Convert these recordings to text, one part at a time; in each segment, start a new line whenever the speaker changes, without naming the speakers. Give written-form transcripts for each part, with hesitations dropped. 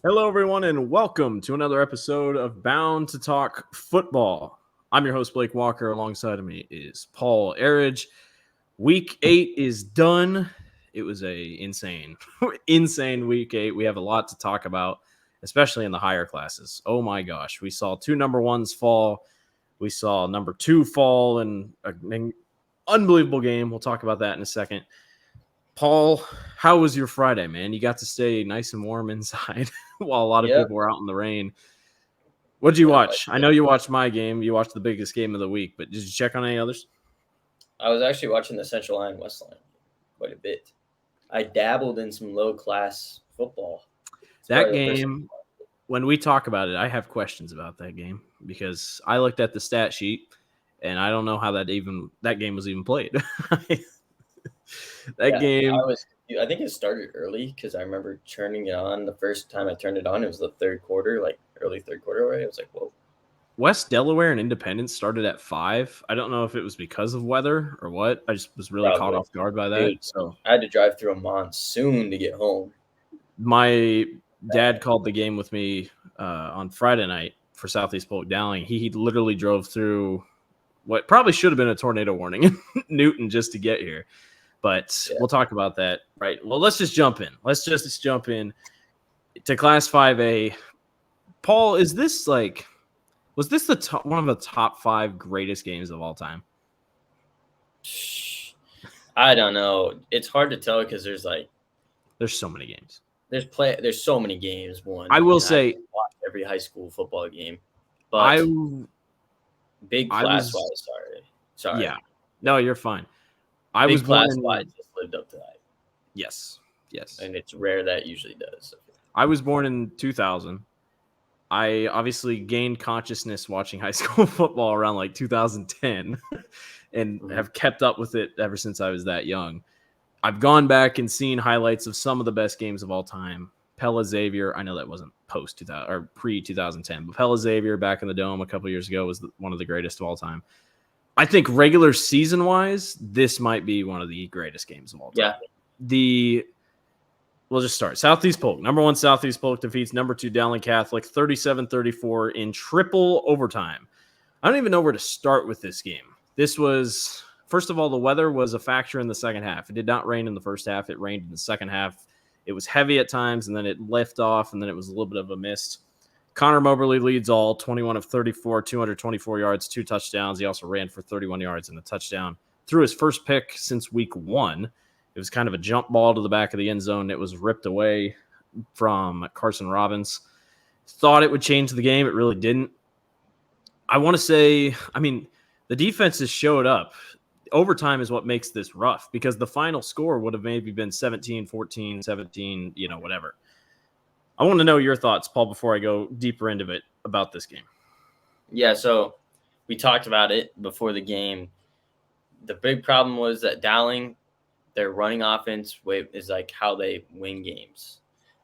Hello, everyone, and welcome to another episode of Bound to Talk Football. I'm your host, Blake Walker. Alongside of me is Paul Arridge. Week 8 is done. It was a insane Week 8. We have a lot to talk about, especially in the higher classes. Oh my gosh, we saw two number ones fall. We saw number 2 fall in an unbelievable game. We'll talk about that in a second. Paul, how was your Friday, man? You got to stay nice and warm inside while a lot of people were out in the rain. What did you watch? I know you watched my game. You watched the biggest game of the week, but did you check on any others?
I was actually watching the Central Line West Line quite a bit. I dabbled in some low-class football.
That game, when we talk about it, I have questions about that game because I looked at the stat sheet and I don't know how that game was even played. Game.
I think it started early because I remember turning it on. The first time I turned it on, it was the third quarter, like early third quarter, right? I was like, whoa.
West Delaware and Independence started at 5. I don't know if it was because of weather or what. I just was really caught off guard by that.
Dude, so I had to drive through a monsoon to get home.
My dad called the game with me on Friday night for Southeast Polk Dowling. He literally drove through what probably should have been a tornado warning in Newton just to get here. But we'll talk about that. Right. Well, let's just jump in. Let's just jump in to Class 5A. Paul, was this one of the top 5 greatest games of all time?
I don't know. It's hard to tell because there's
so many games.
There's so many games.
I will say,
I watch every high school football game, but big class wise. Sorry.
Yeah. No, you're fine.
Big class wise just lived up to that.
Yes.
And it's rare that it usually does.
I was born in 2000. I obviously gained consciousness watching high school football around like 2010 and have kept up with it ever since I was that young. I've gone back and seen highlights of some of the best games of all time. Pella Xavier, I know that wasn't post 2000 or pre 2010, but Pella Xavier back in the Dome a couple years ago was one of the greatest of all time. I think regular season wise, this might be one of the greatest games of all time.
Yeah.
We'll just start. Southeast Polk. Number 1 Southeast Polk defeats number 2 Dowling Catholic 37-34 in triple overtime. I don't even know where to start with this game. This was, first of all, the weather was a factor in the second half. It did not rain in the first half. It rained in the second half. It was heavy at times, and then it left off, and then it was a little bit of a mist. Connor Moberly leads all, 21 of 34, 224 yards, 2 touchdowns. He also ran for 31 yards and a touchdown. Threw his first pick since week 1. It was kind of a jump ball to the back of the end zone. It was ripped away from Carson Robbins. Thought it would change the game. It really didn't. I want to say, the defenses showed up. Overtime is what makes this rough because the final score would have maybe been 17-14, 17, whatever. I want to know your thoughts, Paul, before I go deeper into it about this game.
Yeah, so we talked about it before the game. The big problem was that Dowling, their running offense is like how they win games.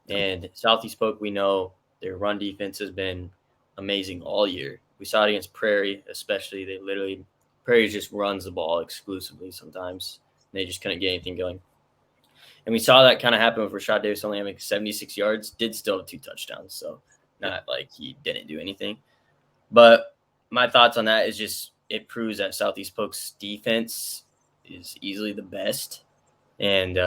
And Southeast Polk, we know their run defense has been amazing all year. We saw it against Prairie, especially. Prairie just runs the ball exclusively sometimes. They just couldn't get anything going. And we saw that kind of happen with Rashad Davis only having 76 yards, did still have 2 touchdowns. So not like he didn't do anything. But my thoughts on that is just it proves that Southeast Polk's defense is easily the best. And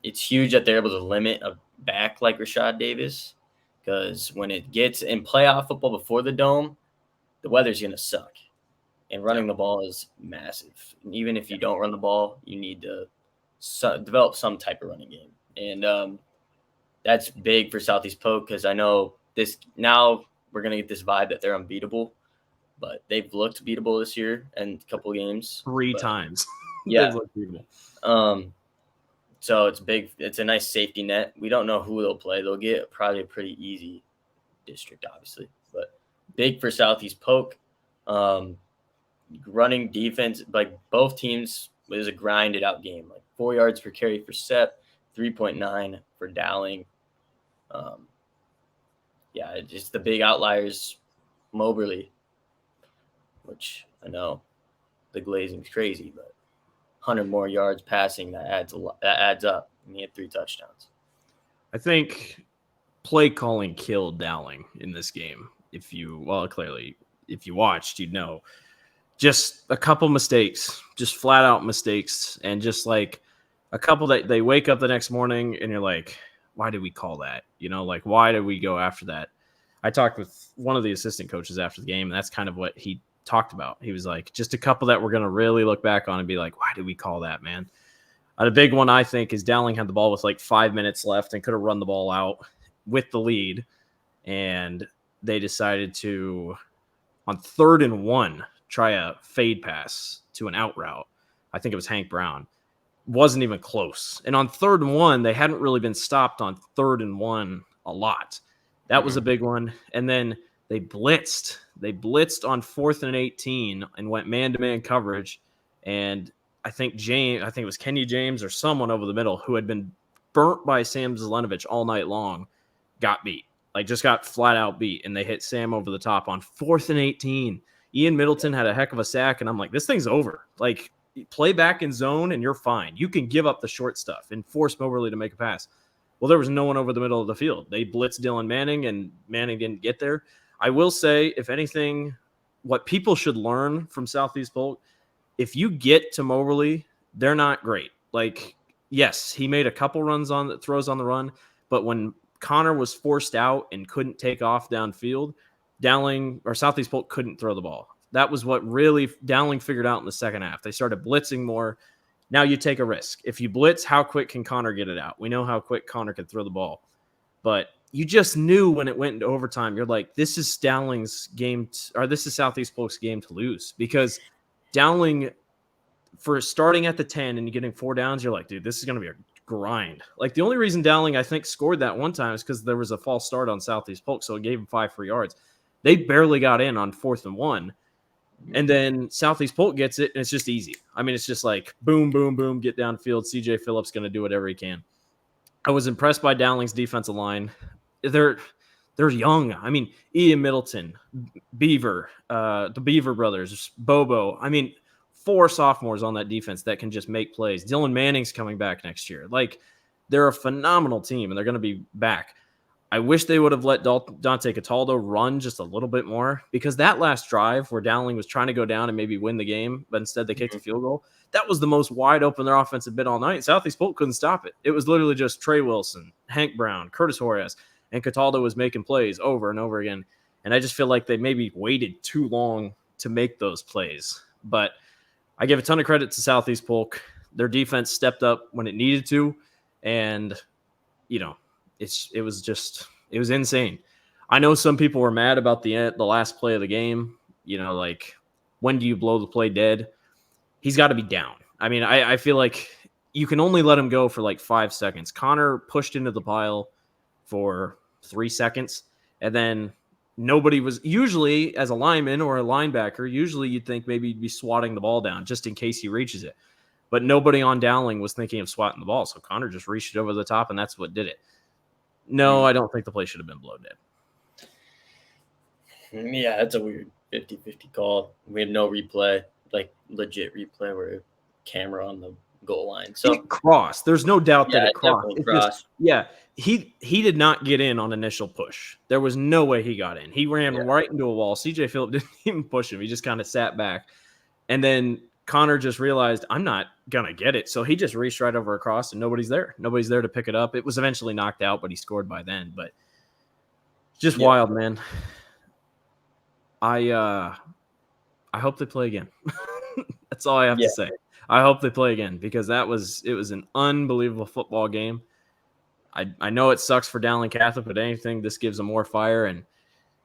it's huge that they're able to limit a back like Rashad Davis because when it gets in playoff football before the Dome, the weather's going to suck. And running the ball is massive. And even if you don't run the ball, you need to develop some type of running game. And that's big for Southeast Polk because I know now we're going to get this vibe that they're unbeatable. But they've looked beatable this year in a couple of games.
3 times.
Yeah. So it's big. It's a nice safety net. We don't know who they'll play. They'll get probably a pretty easy district, obviously. But big for Southeast Polk. Running defense, like both teams, it was a grinded out game. Like 4 yards per carry for Sep, 3.9 for Dowling. Just the big outliers, Moberly, which I know the glazing's crazy, but 100 more yards passing, that adds up. And he had 3 touchdowns.
I think play calling killed Dowling in this game. Clearly, if you watched, you'd know. Just a couple mistakes, just flat out mistakes, and just like a couple that they wake up the next morning and you're like, why did we call that? Like, why did we go after that? I talked with one of the assistant coaches after the game, and that's kind of what he talked about. He was like, just a couple that we're going to really look back on and be like, why did we call that, man? The big one, I think, is Dowling had the ball with like 5 minutes left and could have run the ball out with the lead. And they decided to, on 3rd and 1, try a fade pass to an out route. I think it was Hank Brown. Wasn't even close. And on 3rd and 1, they hadn't really been stopped on 3rd and 1 a lot. That was a big one. And then they blitzed. They blitzed on 4th and 18 and went man-to-man coverage. And I think it was Kenny James or someone over the middle who had been burnt by Sam Zelenovich all night long, got beat. Like, just got flat out beat. And they hit Sam over the top on 4th and 18. Ian Middleton had a heck of a sack, and I'm like, this thing's over. Like, play back in zone, and you're fine. You can give up the short stuff and force Moberly to make a pass. Well, there was no one over the middle of the field. They blitzed Dylan Manning, and Manning didn't get there. I will say, if anything, what people should learn from Southeast Polk, if you get to Moberly, they're not great. Like, yes, he made a couple throws on the run, but when Connor was forced out and couldn't take off downfield, Southeast Polk couldn't throw the ball. That was what really Dowling figured out in the second half. They started blitzing more. Now you take a risk. If you blitz, how quick can Connor get it out? We know how quick Connor can throw the ball. But you just knew when it went into overtime, you're like, this is Dowling's game, or this is Southeast Polk's game to lose. Because Dowling, for starting at the 10 and getting 4 downs, you're like, dude, this is going to be a grind. Like, the only reason Dowling, I think, scored that one time is because there was a false start on Southeast Polk, so it gave him 5 free yards. They barely got in on 4th and 1. And then Southeast Polk gets it, and it's just easy. I mean, it's just like boom, boom, boom, get downfield. CJ Phillips going to do whatever he can. I was impressed by Dowling's defensive line. They're young. I mean, Ian Middleton, Beaver, the Beaver brothers, Bobo. I mean, 4 sophomores on that defense that can just make plays. Dylan Manning's coming back next year. Like, they're a phenomenal team, and they're going to be back. I wish they would have let Dante Cataldo run just a little bit more, because that last drive where Dowling was trying to go down and maybe win the game, but instead they kicked a field goal, that was the most wide open their offensive been all night. Southeast Polk couldn't stop it. It was literally just Trey Wilson, Hank Brown, Curtis Horace, and Cataldo was making plays over and over again. And I just feel like they maybe waited too long to make those plays. But I give a ton of credit to Southeast Polk. Their defense stepped up when it needed to, and it was insane. I know some people were mad about the last play of the game. Like, when do you blow the play dead? He's got to be down. I mean, I feel like you can only let him go for like 5 seconds. Connor pushed into the pile for 3 seconds, and then nobody was, usually as a lineman or a linebacker, usually you'd think maybe you'd be swatting the ball down just in case he reaches it. But nobody on Dowling was thinking of swatting the ball, so Connor just reached it over the top, and that's what did it. No, I don't think the play should have been blown dead.
Yeah, it's a weird 50-50 call. We had no replay, like legit replay where a camera on the goal line. So
it crossed. There's no doubt that it crossed.
Crossed.
He did not get in on initial push. There was no way he got in. He ran right into a wall. CJ Phillip didn't even push him. He just kind of sat back. And then Connor just realized, I'm not going to get it. So he just reached right over across, and nobody's there. Nobody's there to pick it up. It was eventually knocked out, but he scored by then. But just wild, man. I hope they play again. That's all I have to say. I hope they play again, because it was an unbelievable football game. I know it sucks for Dowling Catholic, but anything, this gives them more fire. And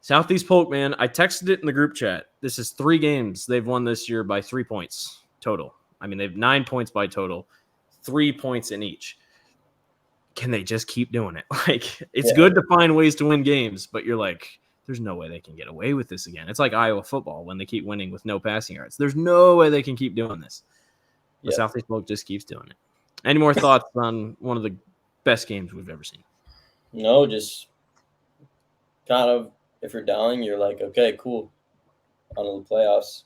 Southeast Polk, man, I texted it in the group chat. This is 3 games they've won this year by 3 points total. I mean, they have 9 points by total, 3 points in each. Can they just keep doing it? Like, it's good to find ways to win games, but you're like, there's no way they can get away with this again. It's like Iowa football when they keep winning with no passing yards. There's no way they can keep doing this. But Southeast Polk just keeps doing it. Any more thoughts on one of the best games we've ever seen?
No, just kind of, if you're Dowling, you're like, okay, cool, on to the playoffs.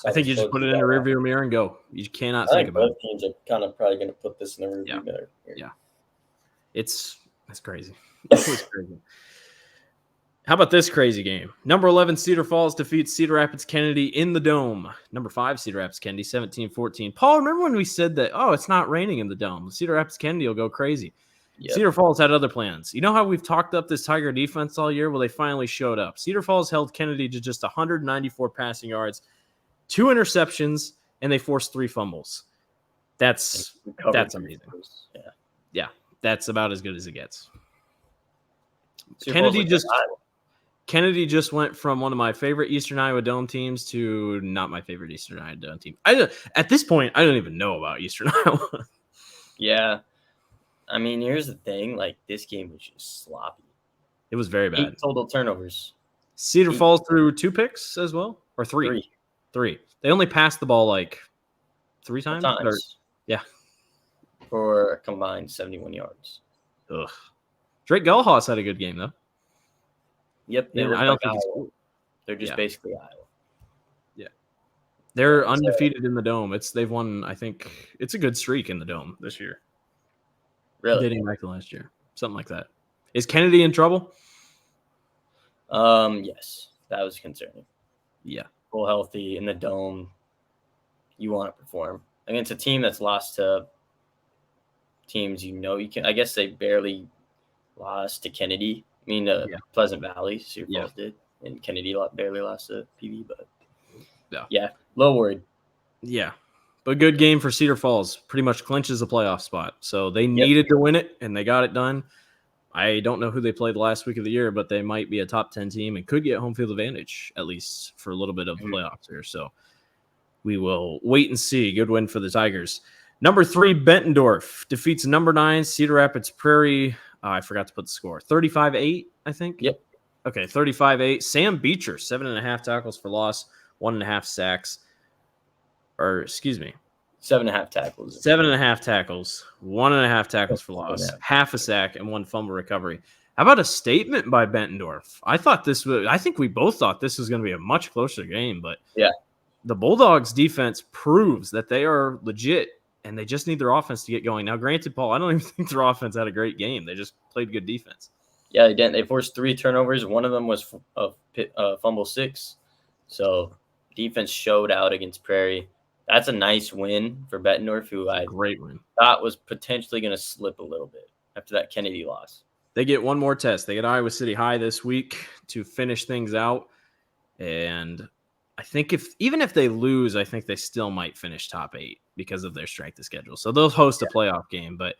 I think you just put it in the rearview mirror and go. You cannot think about it.
Both teams are kind of probably going to put this in the rearview mirror.
Yeah. It's That's crazy. It was crazy. How about this crazy game? Number 11, Cedar Falls defeats Cedar Rapids Kennedy in the Dome. Number 5, Cedar Rapids Kennedy, 17-14. Paul, remember when we said that, oh, it's not raining in the Dome? Cedar Rapids Kennedy will go crazy. Yep. Cedar Falls had other plans. You know how we've talked up this Tiger defense all year? Well, they finally showed up. Cedar Falls held Kennedy to just 194 passing yards, 2 interceptions, and they forced 3 fumbles. That's amazing. Yeah, that's about as good as it gets. Kennedy just went from one of my favorite Eastern Iowa Dome teams to not my favorite Eastern Iowa Dome team. At this point, I don't even know about Eastern Iowa.
Yeah. I mean, here's the thing. Like, this game was just sloppy.
It was very bad.
8 total turnovers.
Cedar Falls threw 2 picks as well? Or 3? 3. They only passed the ball like 3 times? Yeah.
For a combined 71 yards.
Ugh. Drake Gallhaus had a good game, though.
Yep.
I don't think
they're just basically Iowa.
Yeah. They're undefeated in the Dome. They've won, I think, it's a good streak in the Dome this year.
Really?
Dating back to last year. Something like that. Is Kennedy in trouble?
Yes. That was concerning.
Yeah.
Full healthy in the Dome. You want to perform against a team that's lost to teams you can. I guess they barely lost to Kennedy. I mean, Pleasant Valley, Cedar Falls did, and Kennedy barely lost to PV, but yeah, low worried.
Yeah, but good game for Cedar Falls. Pretty much clinches a playoff spot. So they needed to win it, and they got it done. I don't know who they played the last week of the year, but they might be a top 10 team and could get home field advantage, at least for a little bit of the playoffs here. So we will wait and see. Good win for the Tigers. Number 3, Bettendorf defeats number 9, Cedar Rapids Prairie. I forgot to put the score. 35-8, I think.
Yep.
Okay, 35-8. Sam Beecher, 7.5 tackles for loss, 1.5 sacks. Or, excuse me.
7.5 tackles.
7.5 tackles, 1.5 tackles for loss, half a sack, and 1 fumble recovery. How about a statement by Bettendorf? I think we both thought this was going to be a much closer game, but the Bulldogs defense proves that they are legit. And they just need their offense to get going. Now, granted, Paul, I don't even think their offense had a great game. They just played good defense.
Yeah, they didn't. They forced 3 turnovers. One of them was a fumble 6. So defense showed out against Prairie. That's a nice win for Bettendorf, who
great win.
Thought was potentially going to slip a little bit after that Kennedy loss.
They get one more test. They get Iowa City High this week to finish things out. And I think even if they lose, I think they still might finish top 8 because of their strength of schedule. So they'll host a playoff game. But,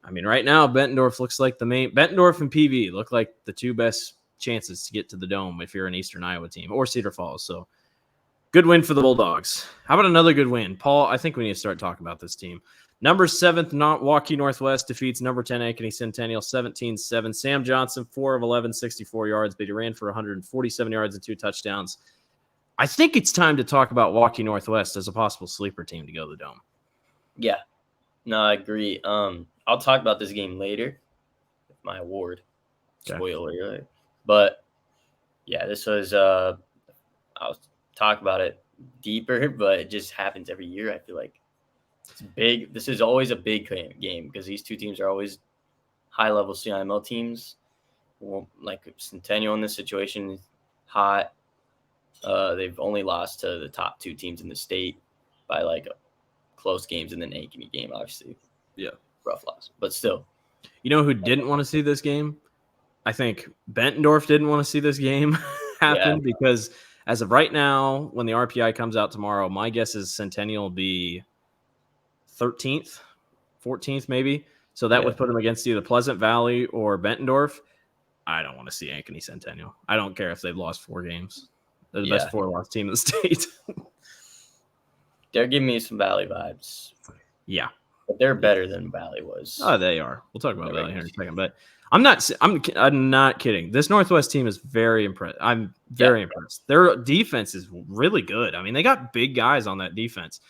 I mean, right now, Bettendorf looks like Bettendorf and PV look like the 2 best chances to get to the Dome if you're an Eastern Iowa team, or Cedar Falls. So good win for the Bulldogs. How about another good win? Paul, I think we need to start talking about this team. Number 7, Waukee Northwest defeats number 10, Ankeny Centennial, 17-7. Sam Johnson, 4 of 11, 64 yards, but he ran for 147 yards and 2 touchdowns. I think it's time to talk about Waukee Northwest as a possible sleeper team to go to the Dome.
Yeah. No, I agree. I'll talk about this game later with my award. Spoiler alert. But, yeah, this was I'll talk about it deeper, but it just happens every year. I feel like it's big. This is always a big game because these 2 teams are always high-level CIML teams. Well, like Centennial in this situation is hot. They've only lost to the top 2 teams in the state by close games, and then Ankeny game, obviously.
Yeah.
Rough loss, but still.
You know who didn't want to see this game? I think Bettendorf didn't want to see this game happen because as of right now, when the RPI comes out tomorrow, my guess is Centennial will be 13th, 14th maybe. So that would put them against either Pleasant Valley or Bettendorf. I don't want to see Ankeny Centennial. I don't care if they've lost 4 games. They're the best 4-loss team in the state.
They're giving me some Valley vibes.
Yeah.
But they're better than Valley was.
Oh, they are. We'll talk about Valley here in a second. But I'm not kidding. This Northwest team is very impressed. I'm very impressed. Their defense is really good. I mean, they got big guys on that defense.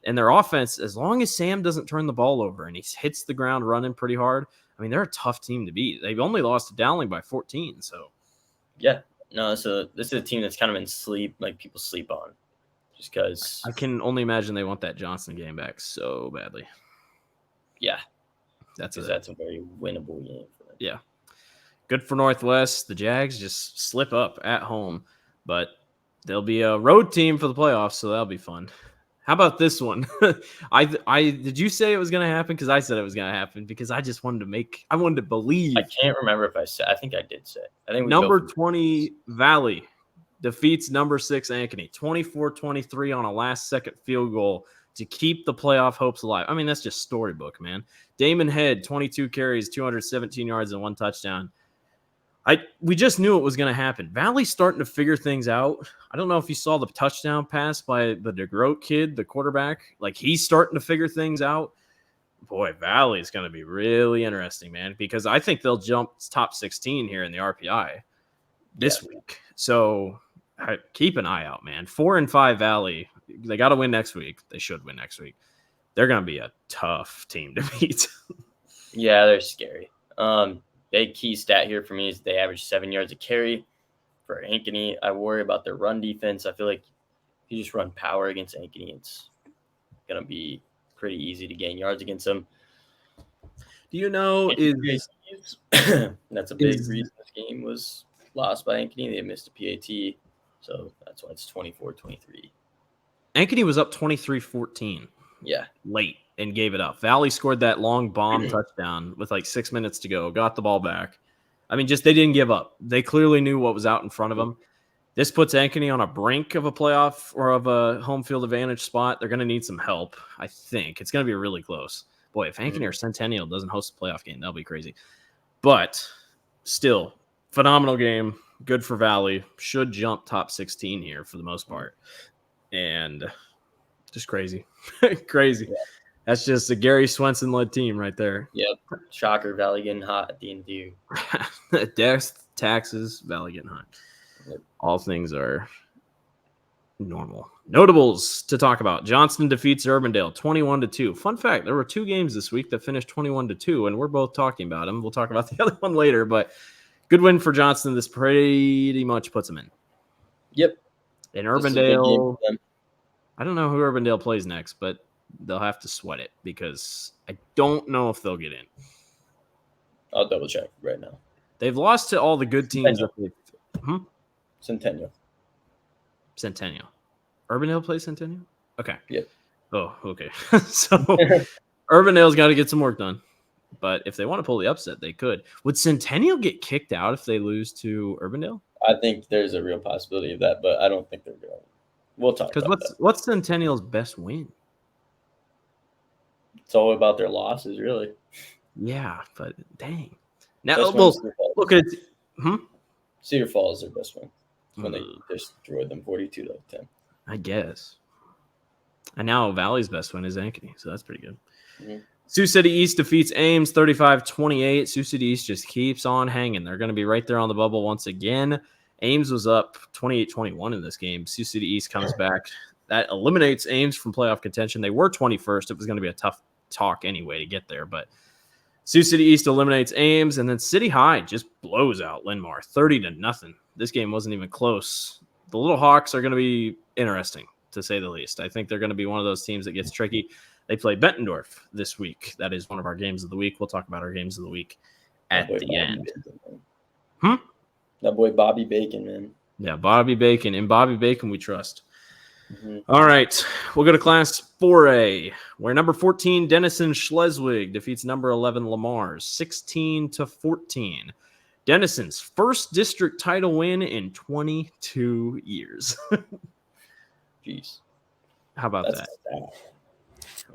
And their offense, as long as Sam doesn't turn the ball over and he hits the ground running pretty hard, I mean, they're a tough team to beat. They've only lost to Dowling by 14. So,
yeah. No, so this is a team that's kind of in sleep, like people sleep on, just because.
I can only imagine they want that Johnson game back so badly.
Yeah,
that's
a very winnable game for them.
Yeah. Good for Northwest. The Jags just slip up at home, but they'll be a road team for the playoffs, so that'll be fun. How about this one? I did you say it was going to happen? Because I said it was going to happen because I just wanted to
I
believe.
can't remember if I said. I think I did say. I think we
Number
both
20 Valley defeats number 6 Ankeny 24-23 on a last-second field goal to keep the playoff hopes alive. I mean, that's just storybook, man. Damon Head, 22 carries, 217 yards, and 1 touchdown. We just knew it was going to happen. Valley's starting to figure things out. I don't know if you saw the touchdown pass by the DeGroat kid, the quarterback. Like, he's starting to figure things out. Boy, Valley's going to be really interesting, man, because I think they'll jump top 16 here in the RPI this week. So keep an eye out, man. 4-5 Valley. They got to win next week. They should win next week. They're going to be a tough team to beat.
Yeah, they're scary. Big key stat here for me is they average 7 yards a carry. For Ankeny, I worry about their run defense. I feel like if you just run power against Ankeny, it's going to be pretty easy to gain yards against them.
Do you know
that's a big reason this game was lost by Ankeny. They missed a PAT, so that's why it's 24-23.
Ankeny was up 23-14.
Yeah.
Late and gave it up. Valley scored that long bomb touchdown with like 6 minutes to go, got the ball back. I mean, just they didn't give up. They clearly knew what was out in front of them. This puts Ankeny on a brink of a playoff or of a home field advantage spot. They're going to need some help, I think. It's going to be really close. Boy, if Ankeny or Centennial doesn't host a playoff game, that'll be crazy. But still, phenomenal game. Good for Valley. Should jump top 16 here for the most part. And just crazy. Crazy. Yeah. That's just a Gary Swenson-led team right there.
Yep. Shocker, Valley getting hot at the end of the year.
Death, taxes, Valley getting hot.
Yep.
All things are normal. Notables to talk about. Johnston defeats Urbandale 21-2. Fun fact, there were 2 games this week that finished 21-2, and we're both talking about them. We'll talk about the other one later, but good win for Johnston. This pretty much puts them in.
Yep.
In Urbandale, I don't know who Urbandale plays next, but they'll have to sweat it because I don't know if they'll get in.
I'll double check right now.
They've lost to all the good teams.
Centennial.
Urbandale plays Centennial? Okay.
Yep.
Oh, okay. So Urbandale's got to get some work done. But if they want to pull the upset, they could. Would Centennial get kicked out if they lose to Urbandale?
I think there's a real possibility of that, but I don't think they're going to. We'll talk about that.
What's Centennial's best win?
It's all about their losses, really.
Yeah, but dang. Now, look at it.
Cedar Falls is their best win. When they destroyed them 42-10.
I guess. And now Valley's best win is Ankeny, so that's pretty good. Mm-hmm. Sioux City East defeats Ames 35-28. Sioux City East just keeps on hanging. They're going to be right there on the bubble once again. Ames was up 28-21 in this game. Sioux City East comes back. That eliminates Ames from playoff contention. They were 21st. It was going to be a tough talk anyway to get there, but Sioux City East eliminates Ames, and then City High just blows out Linmar 30-0. This game wasn't even close. The Little Hawks are going to be interesting, to say the least. I think they're going to be one of those teams that gets tricky. They play Bettendorf this week. That is one of our games of the week. We'll talk about our games of the week at the end.
Bacon, that boy Bobby Bacon, man.
Yeah, Bobby Bacon. In Bobby Bacon, we trust. All right, we'll go to Class 4A, where number 14 Denison Schleswig defeats number 11 Lamar's 16-14. Denison's first district title win in 22 years.
Jeez,
how about that?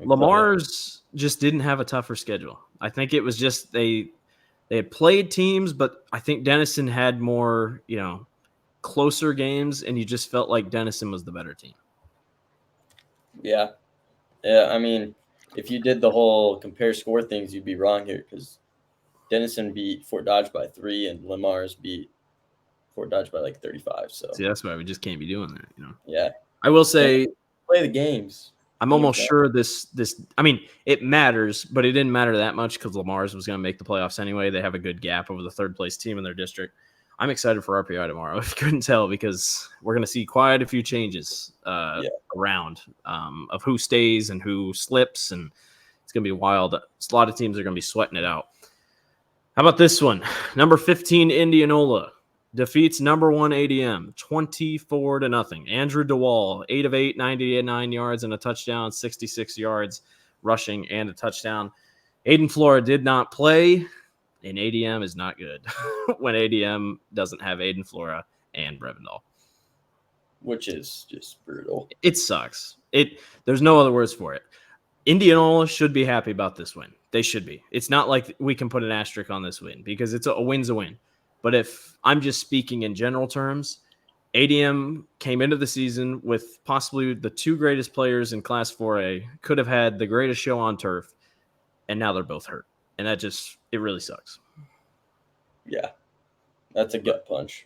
Lamar's just didn't have a tougher schedule. I think it was just they had played teams, but I think Denison had more, closer games, and you just felt like Denison was the better team.
Yeah. I mean, if you did the whole compare score things, you'd be wrong here because Denison beat Fort Dodge by 3 and Lamar's beat Fort Dodge by like 35. So
see, that's why we just can't be doing that.
Yeah.
I will say,
play the games.
I'm almost sure this. I mean, it matters, but it didn't matter that much because Lamar's was going to make the playoffs anyway. They have a good gap over the third place team in their district. I'm excited for RPI tomorrow, if you couldn't tell, because we're going to see quite a few changes around of who stays and who slips, and it's going to be wild. A lot of teams are going to be sweating it out. How about this one? Number 15, Indianola defeats number 1 ADM 24-0. Andrew DeWall, 8 of 8, 99 yards and a touchdown, 66 yards rushing and a touchdown. Aiden Flora did not play, and ADM is not good when ADM doesn't have Aiden Flora and Brevendal.
Which is just brutal.
It sucks. There's no other words for it. Indianola should be happy about this win. They should be. It's not like we can put an asterisk on this win because it's a win's a win. But if I'm just speaking in general terms, ADM came into the season with possibly the 2 greatest players in Class 4A, could have had the greatest show on turf, and now they're both hurt. And it really sucks.
Yeah, that's a gut punch.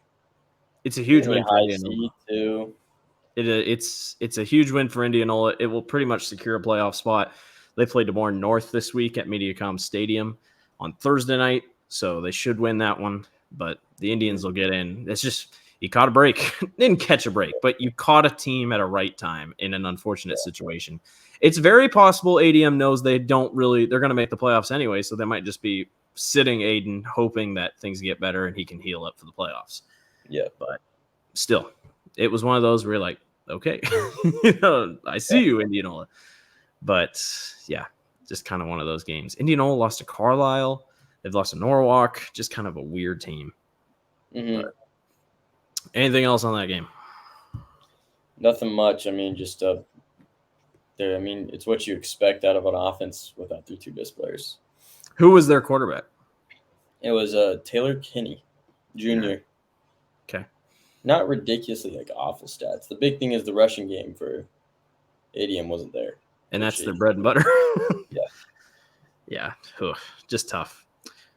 It's a huge win for
high
Indianola.
seed too.
It's a huge win for Indianola. It will pretty much secure a playoff spot. They play Des Moines North this week at Mediacom Stadium on Thursday night, so they should win that one. But the Indians will get in. It's just you caught a break. Didn't catch a break, but you caught a team at a right time in an unfortunate situation. It's very possible ADM knows they're going to make the playoffs anyway, so they might just be sitting Aiden hoping that things get better and he can heal up for the playoffs.
Yeah.
But still, it was one of those where you're like, okay, I see you, Indianola. But yeah, just kind of one of those games. Indianola lost to Carlisle. They've lost to Norwalk. Just kind of a weird team.
Mm-hmm.
Anything else on that game?
Nothing much. I mean, just it's what you expect out of an offense without their 2 best players.
Who was their quarterback?
It was Taylor Kinney, Jr.
Okay.
Not ridiculously awful stats. The big thing is the rushing game for ADM wasn't there.
And that's their bread and butter.
Yeah.
Yeah. Ugh, just tough.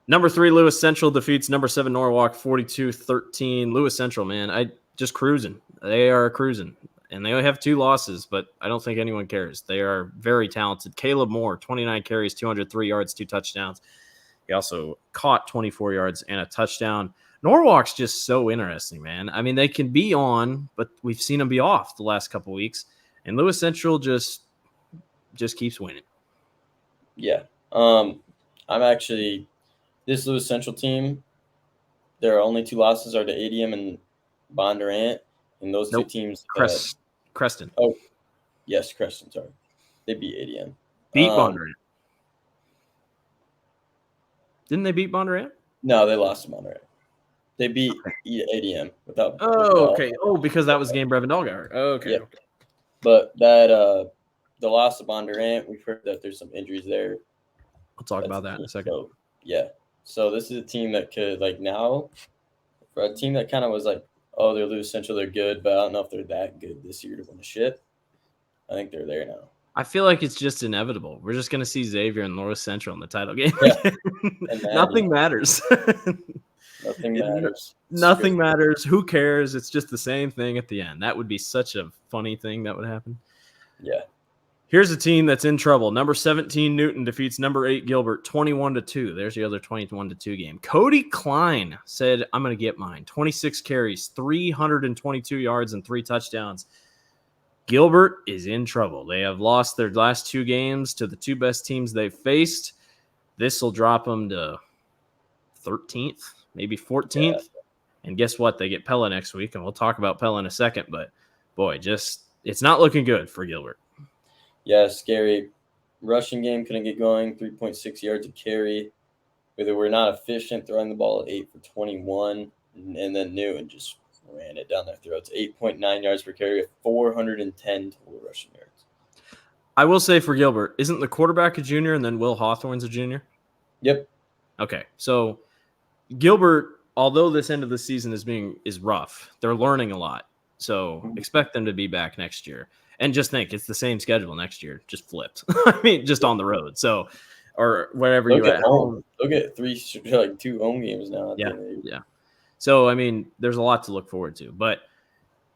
Number 3, Lewis Central defeats number 7, Norwalk 42-13. Lewis Central, man, just cruising. They are cruising. And they only have 2 losses, but I don't think anyone cares. They are very talented. Caleb Moore, 29 carries, 203 yards, 2 touchdowns. He also caught 24 yards and a touchdown. Norwalk's just so interesting, man. I mean, they can be on, but we've seen them be off the last couple weeks. And Lewis Central just keeps winning.
Yeah. This Lewis Central team, their only 2 losses are to ADM and Bondurant. And those 2 teams.
Creston.
Oh, yes, Creston. Sorry. They beat ADM.
Beat Bondurant. Didn't they beat Bondurant?
No, they lost to Bondurant. They beat ADM without.
Okay. Oh, because that was the game Brevendal got hurt. Okay.
Yeah. But that the loss of Bondurant, we've heard that there's some injuries there.
We'll talk about that in a second.
So, yeah. So this is a team that could now, for a team that kind of was oh, they're Lewis Central, they're good, but I don't know if they're that good this year to win a shit. I think they're there now.
I feel like it's just inevitable. We're just going to see Xavier and Lewis Central in the title game.
Yeah.
Nothing matters.
Nothing matters.
Nothing matters. Who cares? It's just the same thing at the end. That would be such a funny thing that would happen.
Yeah.
Here's a team that's in trouble. Number 17, Newton defeats number 8, Gilbert, 21-2. There's the other 21-2 game. Cody Klein said, I'm going to get mine. 26 carries, 322 yards, and 3 touchdowns. Gilbert is in trouble. They have lost their last 2 games to the 2 best teams they've faced. This will drop them to 13th, maybe 14th. Yeah. And guess what? They get Pella next week, and we'll talk about Pella in a second. But, boy, it's not looking good for Gilbert.
Yeah, scary. Rushing game couldn't get going. 3.6 yards a carry. They were not efficient throwing the ball at 8 for 21. And then Newton just ran it down their throats. 8.9 yards per carry, 410 total rushing yards.
I will say for Gilbert, isn't the quarterback a junior and then Will Hawthorne's a junior?
Yep.
Okay, so Gilbert, although this end of the season is rough, they're learning a lot. So expect them to be back next year. And just think, it's the same schedule next year, just flipped. I mean, just on the road. So, or wherever you're at home.
They'll get 2 home games now.
Yeah. So, I mean, there's a lot to look forward to. But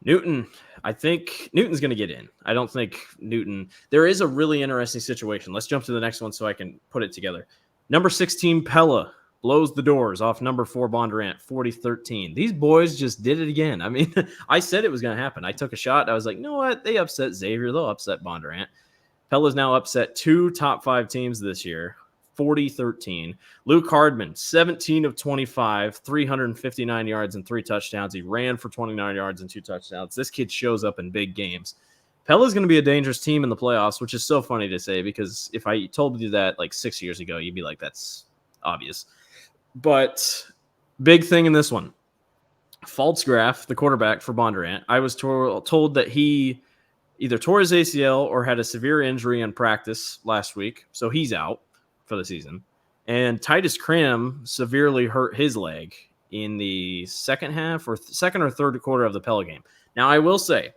Newton, I think Newton's going to get in. I don't think Newton. There is a really interesting situation. Let's jump to the next one so I can put it together. Number 16, Pella, blows the doors off number 4, Bondurant, 40-13. These boys just did it again. I mean, I said it was going to happen. I took a shot. I was like, you know what? They upset Xavier. They'll upset Bondurant. Pella's now upset 2 top 5 teams this year, 40-13. Luke Hardman, 17 of 25, 359 yards and 3 touchdowns. He ran for 29 yards and 2 touchdowns. This kid shows up in big games. Pella's going to be a dangerous team in the playoffs, which is so funny to say because if I told you that like 6 years ago, you'd be like, that's obvious. But big thing in this one, Pfaltzgraff, the quarterback for Bondurant, I was told that he either tore his ACL or had a severe injury in practice last week, so he's out for the season. And Titus Cram severely hurt his leg in the second half or second or third quarter of the Pella game. Now, I will say,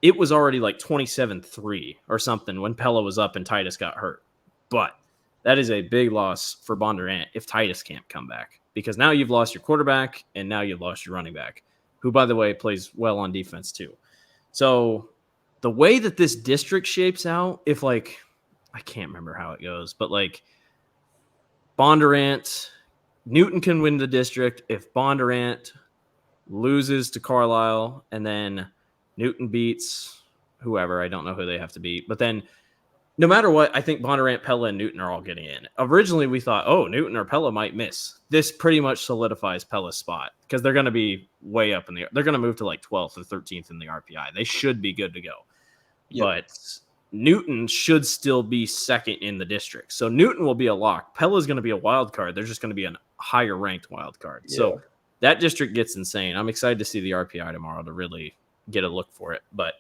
it was already like 27-3 or something when Pella was up and Titus got hurt. But that is a big loss for Bondurant if Titus can't come back. Because now you've lost your quarterback and now you've lost your running back, who, by the way, plays well on defense too. So the way that this district shapes out, if like, I can't remember how it goes, but like Bondurant, Newton can win the district if Bondurant loses to Carlisle and then Newton beats whoever. I don't know who they have to beat. But then no matter what, I think Bondurant, Pella, and Newton are all getting in. Originally, we thought, oh, Newton or Pella might miss. This pretty much solidifies Pella's spot because they're going to be way up in the – they're going to move to like 12th or 13th in the RPI. They should be good to go. Yep. But Newton should still be second in the district. So Newton will be a lock. Pella's going to be a wild card. They're just going to be a higher-ranked wild card. Yeah. So that district gets insane. I'm excited to see the RPI tomorrow to really – get a look for it, but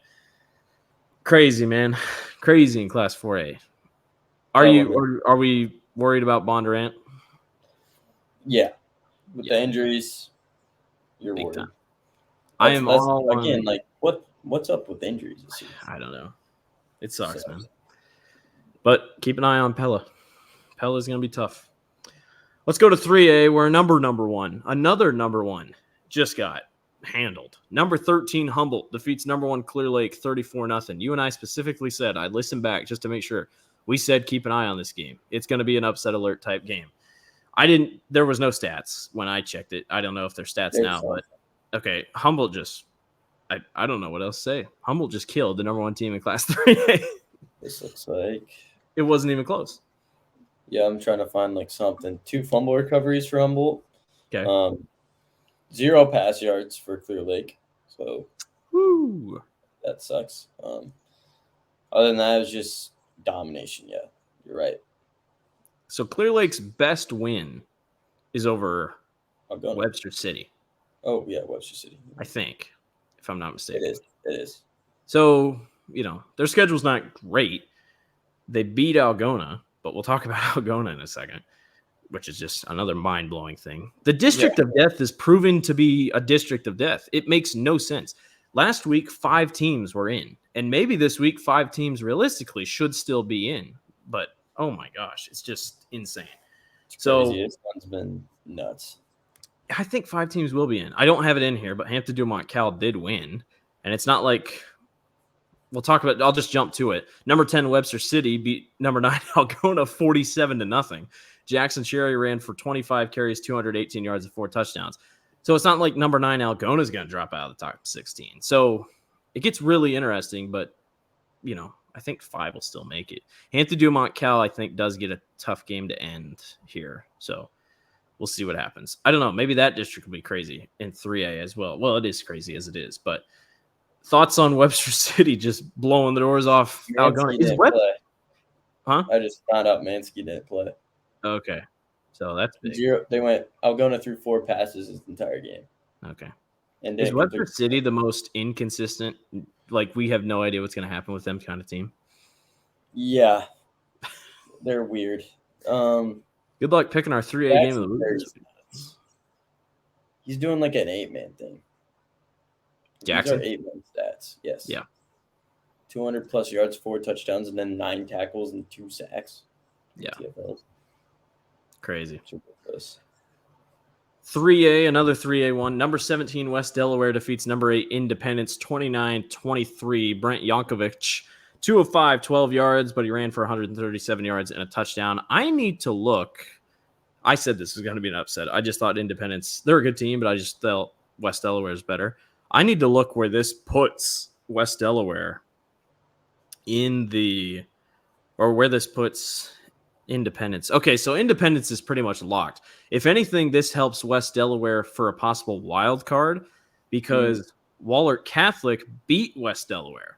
crazy, man, crazy in Class 4A. Are we worried about Bondurant?
Yeah, with the injuries, you're
big
worried.
Time. I am all
again like what's up with injuries this season?
I don't know. It sucks, man. But keep an eye on Pella. Pella's gonna be tough. Let's go to 3A, where another number one just got handled. Number 13 Humboldt defeats number 1 Clear Lake 34-0. You and I specifically said, I listened back just to make sure. We said keep an eye on this game. It's going to be an upset alert type game. There was no stats when I checked it. I don't know if there's stats now, but okay, Humboldt just I don't know what else to say. Humboldt just killed the number 1 team in Class 3A.
This looks like
it wasn't even close.
Yeah, I'm trying to find like something. 2 fumble recoveries for Humboldt.
Okay.
0 pass yards for Clear Lake, so
woo.
That sucks. Other than that, it was just domination. Yeah, you're right.
So Clear Lake's best win is over Webster City.
Oh, yeah, Webster City.
I think, if I'm not mistaken.
It is.
So, their schedule's not great. They beat Algona, but we'll talk about Algona in a second, which is just another mind-blowing thing. The District of Death is proven to be a District of Death. It makes no sense. Last week, 5 teams were in. And maybe this week, 5 teams realistically should still be in. But, oh my gosh, it's just insane.
It's crazy. This one's been nuts.
I think 5 teams will be in. I don't have it in here, but Hampton Dumont Cal did win. And it's not like we'll talk about – I'll just jump to it. Number 10, Webster City beat number 9, Algona 47-0. Jackson Cherry ran for 25 carries, 218 yards, and 4 touchdowns. So it's not like number 9 Algona is going to drop out of the top 16. So it gets really interesting, but, I think 5 will still make it. Hampton Dumont Cal, I think, does get a tough game to end here. So we'll see what happens. I don't know. Maybe that district will be crazy in 3A as well. Well, it is crazy as it is, but thoughts on Webster City just blowing the doors off Algona? Huh?
I just found out Mansky didn't play.
Okay. So that's big.
They went Algona through 4 passes this entire game.
Okay.
And
is Webster City the most inconsistent? Like, we have no idea what's going to happen with them kind of team?
Yeah. They're weird.
Good luck picking our 3A game of the week.
He's doing like an 8-man thing.
Jackson?
These are 8-man stats. Yes.
Yeah.
200 plus yards, 4 touchdowns, and then 9 tackles and 2 sacks.
Yeah.
TFLs.
Crazy.
3A,
another 3A one. Number 17, West Delaware defeats number 8, Independence 29-23. Brent Yankovic, 2 of 5, 12 yards, but he ran for 137 yards and a touchdown. I need to look. I said this was going to be an upset. I just thought Independence, they're a good team, but I just felt West Delaware is better. I need to look where this puts West Delaware where this puts Independence. Okay, so Independence is pretty much locked. If anything, this helps West Delaware for a possible wild card because Wahlert Catholic beat West Delaware.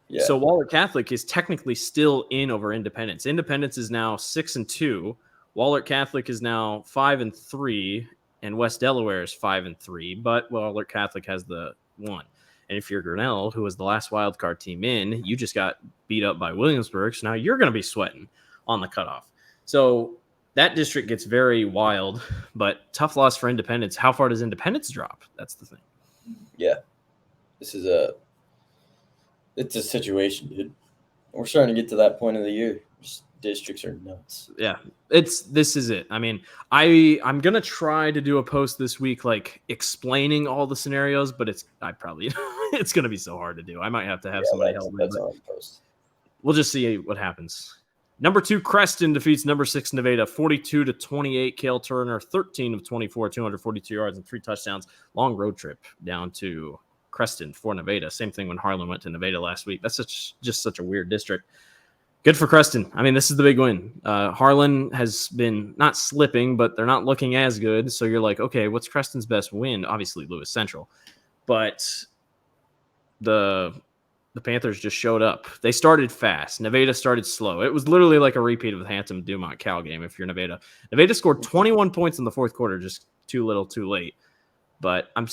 Yeah.
So Wahlert Catholic is technically still in over Independence. Independence is now 6-2. Wahlert Catholic is now 5-3, and West Delaware is 5-3. But Wahlert Catholic has the one. And if you're Grinnell, who was the last wild card team in, you just got beat up by Williamsburg. So now you're going to be sweating on the cutoff. So that district gets very wild, but tough loss for Independence. How far does Independence drop? That's the thing.
Yeah. It's a situation, dude. We're starting to get to that point of the year. Just districts are nuts.
Yeah, this is it. I mean, I'm gonna try to do a post this week, like explaining all the scenarios, but it's gonna be so hard to do. I might have to have somebody help me.
That's on post.
We'll just see what happens. Number 2, Creston defeats number 6, Nevada, 42-28. Cale Turner, 13 of 24, 242 yards and 3 touchdowns. Long road trip down to Creston for Nevada. Same thing when Harlan went to Nevada last week. That's just such a weird district. Good for Creston. I mean, this is the big win. Harlan has been not slipping, but they're not looking as good. So you're like, okay, what's Creston's best win? Obviously, Lewis Central. But the Panthers just showed up. They started fast. Nevada started slow. It was literally like a repeat of the Hampton Dumont Cal game if you're Nevada. Nevada scored 21 points in the fourth quarter, just too little, too late. But I'm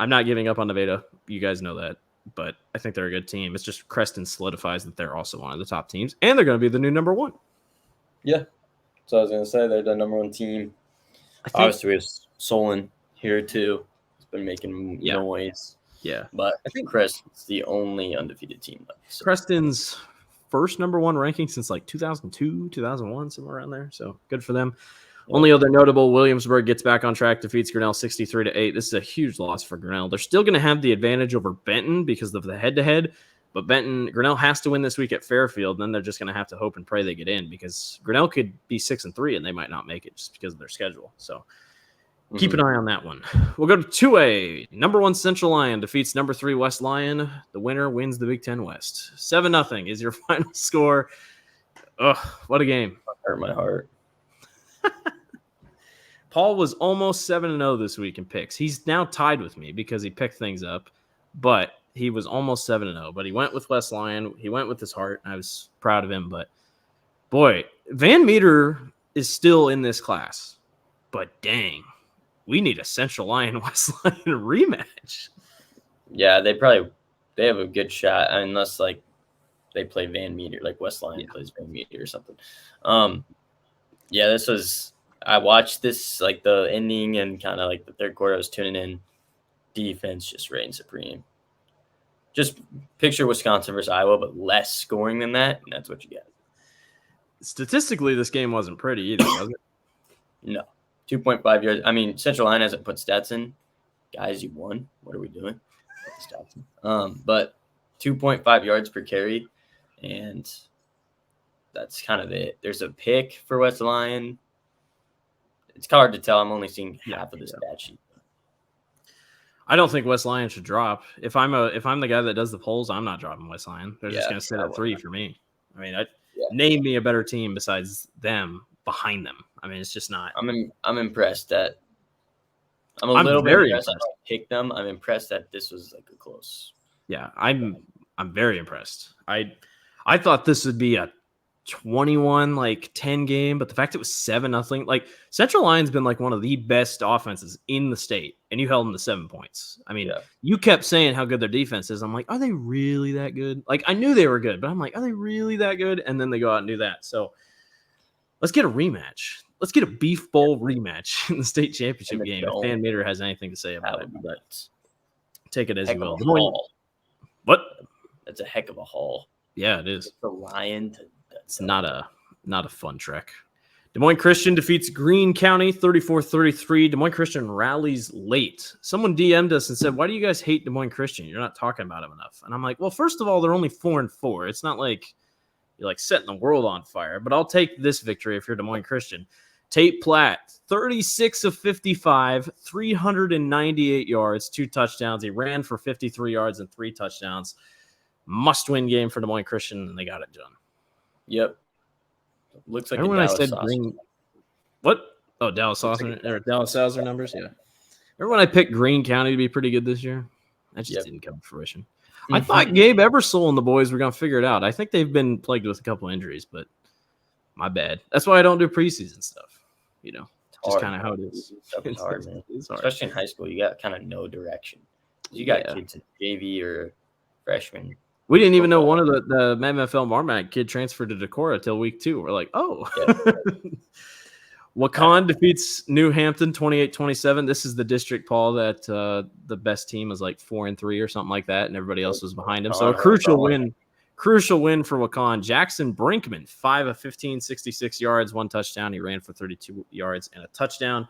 not giving up on Nevada. You guys know that. But I think they're a good team. It's just Creston solidifies that they're also one of the top teams, and they're going to be the new number 1.
Yeah. So I was going to say they're the number 1 team. Obviously, we have Solon here too. It's been making noise.
Yeah.
But I think Creston's the only undefeated team left.
So. Creston's first number 1 ranking since like 2002, 2001, somewhere around there. So good for them. Yeah. Only other notable, Williamsburg gets back on track, defeats Grinnell 63-8. This is a huge loss for Grinnell. They're still going to have the advantage over Benton because of the head-to-head, but Grinnell has to win this week at Fairfield, and then they're just going to have to hope and pray they get in because Grinnell could be 6-3 and they might not make it just because of their schedule. So keep an eye on that one. We'll go to 2A. Number 1 Central Lyon defeats number 3 West Lyon. The winner wins the Big Ten West. 7-0 is your final score. Ugh, what a game.
Hurt my heart.
Paul was almost 7-0 this week in picks. He's now tied with me because he picked things up, but he was almost 7-0. But he went with West Lyon. He went with his heart. I was proud of him. But, boy, Van Meter is still in this class. But, dang, we need a Central Lyon West Lyon rematch.
Yeah, they have a good shot unless, like, they play Van Meter, like West Lyon plays Van Meter or something. Yeah, this was – I watched this, like, the ending and kind of, like, the third quarter. I was tuning in. Defense just reigned supreme. Just picture Wisconsin versus Iowa, but less scoring than that, and that's what you get.
Statistically, this game wasn't pretty either, was it?
No. 2.5 yards. I mean, Central Line hasn't put stats in. Guys, you won. What are we doing? Stats in. But 2.5 yards per carry, and that's kind of it. There's a pick for West Lyon. It's hard to tell. I'm only seeing half of the stat sheet.
I don't think West Lyon should drop. If I'm the guy that does the polls, I'm not dropping West Lyon. They're just going to sit at 3 for me. I mean, name me a better team besides them behind them. I mean, it's just not.
I'm impressed that I'm a little bit impressed. I don't pick them. I'm impressed that this was like a close.
Yeah, I'm very impressed. I thought this would be a 21-10 game, but the fact it was 7-0, like Central Lyon's been like one of the best offenses in the state, and you held them to 7 points. I mean, you kept saying how good their defense is. I'm like, are they really that good? Like, I knew they were good, but I'm like, are they really that good? And then they go out and do that. So let's get a rematch. Let's get a Beef Bowl rematch in the state championship game. If Van Meter has anything to say about it, but take it as you will. What?
That's a heck of a haul.
Yeah, it is.
The Lion to.
It's not a fun trek. Des Moines Christian defeats Greene County 34-33. Des Moines Christian rallies late. Someone DM'd us and said, why do you guys hate Des Moines Christian? You're not talking about them enough. And I'm like, well, first of all, they're only 4-4. It's not like you're like setting the world on fire. But I'll take this victory if you're Des Moines Christian. Tate Platt, 36 of 55, 398 yards, 2 touchdowns. He ran for 53 yards and 3 touchdowns. Must-win game for Des Moines Christian, and they got it done.
Yep. Looks like a
Remember when I
Dallas
said
sausage.
green? What? Oh, Dallas
Looks like
Saucer
a
or Dallas Saucer numbers? Yeah. Remember when I picked Greene County to be pretty good this year? That just
Yep.
didn't come to fruition. I thought Gabe Ebersole and the boys were going to figure it out. I think they've been plagued with a couple injuries, but my bad. That's why I don't do preseason stuff. You know, just kind of how it is.
Stuff is hard, man.
It's hard.
Especially in high school, you got kind of no direction. You got
Yeah.
kids in JV or freshmen.
We didn't even know one of the MFL Marmac kid transferred to Decorah till week 2. We're like, oh.
Yeah.
Wakan defeats New Hampton 28-27. This is the district, Paul, that the best team is like 4-3 or something like that, and everybody else was behind him. So a crucial win for Wakan. Jackson Brinkman, 5 of 15, 66 yards, 1 touchdown. He ran for 32 yards and a touchdown.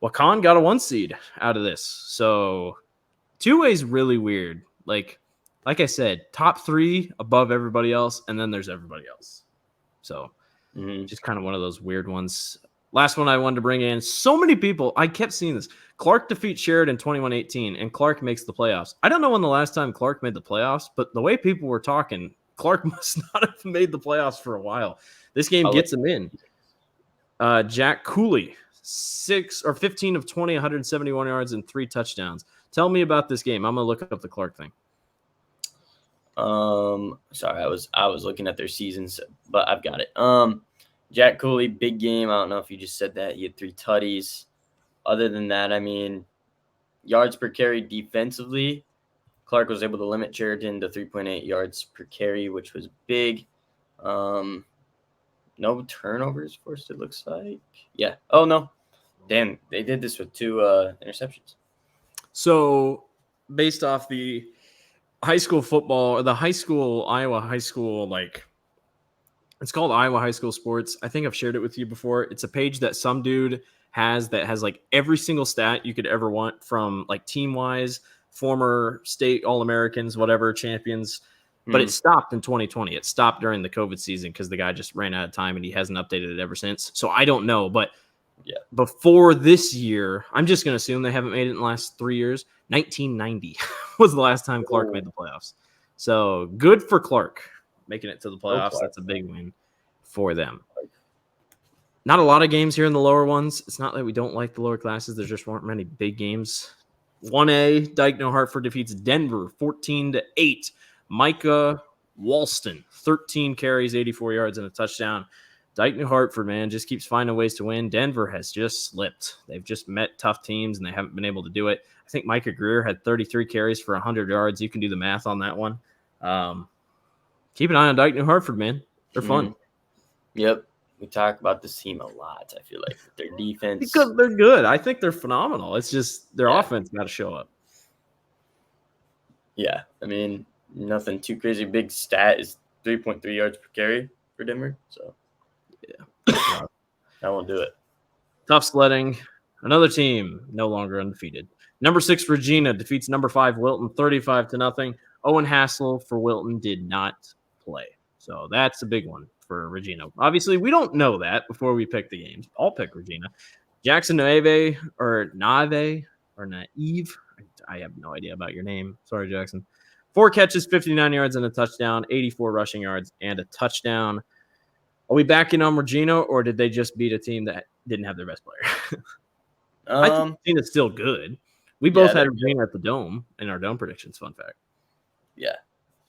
Wakan got a 1 seed out of this. So 2A is really weird. Like I said, top 3 above everybody else, and then there's everybody else. So just kind of one of those weird ones. Last one I wanted to bring in. So many people, I kept seeing this. Clark defeats Sheridan 21-18, and Clark makes the playoffs. I don't know when the last time Clark made the playoffs, but the way people were talking, Clark must not have made the playoffs for a while. This game gets him in. Jack Cooley, 15 of 20, 171 yards, and 3 touchdowns. Tell me about this game. I'm going to look up the Clark thing.
Sorry, I was looking at their seasons, but I've got it. Jack Cooley, big game. I don't know if you just said that. He had 3 tutties. Other than that, I mean, yards per carry defensively, Clark was able to limit Sheridan to 3.8 yards per carry, which was big. No turnovers forced, it looks like. Yeah. Oh, no. Damn, they did this with 2 interceptions.
So, based off the high school football, or the Iowa high school, like, it's called Iowa High School Sports. I think I've shared it with you before. It's a page that some dude has that has like every single stat you could ever want from like team wise, former state All-Americans, whatever, champions. But it stopped in 2020. It stopped during the COVID season because the guy just ran out of time and he hasn't updated it ever since. So I don't know. But
yeah,
before this year, I'm just going to assume they haven't made it in the last 3 years. 1990 was the last time Clark made the playoffs. So good for Clark making it to the playoffs. That's a big win for them. Not a lot of games here in the lower ones. It's not that we don't like the lower classes. There just weren't many big games. 1A, Dyke New Hartford defeats Denver 14-8. Micah Walston, 13 carries, 84 yards, and a touchdown. Dyke New Hartford, man, just keeps finding ways to win. Denver has just slipped. They've just met tough teams, and they haven't been able to do it. I think Micah Greer had 33 carries for 100 yards. You can do the math on that one. Keep an eye on Dyke New Hartford, man. They're fun.
Yep. We talk about this team a lot, I feel like. Their defense.
Because they're good. I think they're phenomenal. It's just their offense got to show up.
Yeah. I mean, nothing too crazy. Big stat is 3.3 yards per carry for Denver. So, yeah. I won't do it.
Tough sledding. Another team no longer undefeated. Number 6, Regina defeats number 5, Wilton, 35-0. Owen Hassel for Wilton did not play. So that's a big one for Regina. Obviously, we don't know that before we pick the games. I'll pick Regina. Jackson Naive. I have no idea about your name. Sorry, Jackson. 4 catches, 59 yards, and a touchdown. 84 rushing yards and a touchdown. Are we backing on Regina, or did they just beat a team that didn't have their best player? I think Regina's still good. We both had Regina at the Dome in our Dome predictions. Fun fact.
Yeah,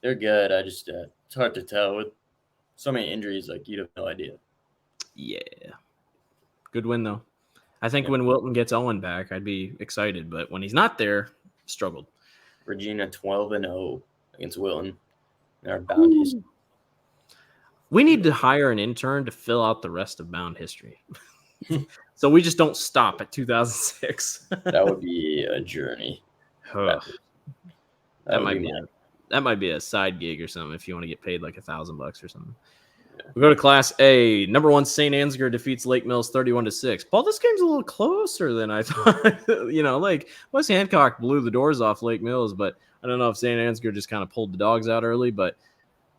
they're good. I just it's hard to tell with so many injuries. Like, you have no idea.
Yeah, good win though. I think when Wilton gets Owen back, I'd be excited. But when he's not there, struggled.
Regina 12-0 against Wilton. They're bound history.
We need to hire an intern to fill out the rest of Bound History. So we just don't stop at 2006.
That would be a journey.
That might be a side gig or something if you want to get paid like $1,000 or something. Yeah. We go to Class A. Number 1, St. Ansgar defeats Lake Mills 31-6. Paul, this game's a little closer than I thought. Like West Hancock blew the doors off Lake Mills, but I don't know if St. Ansgar just kind of pulled the dogs out early, but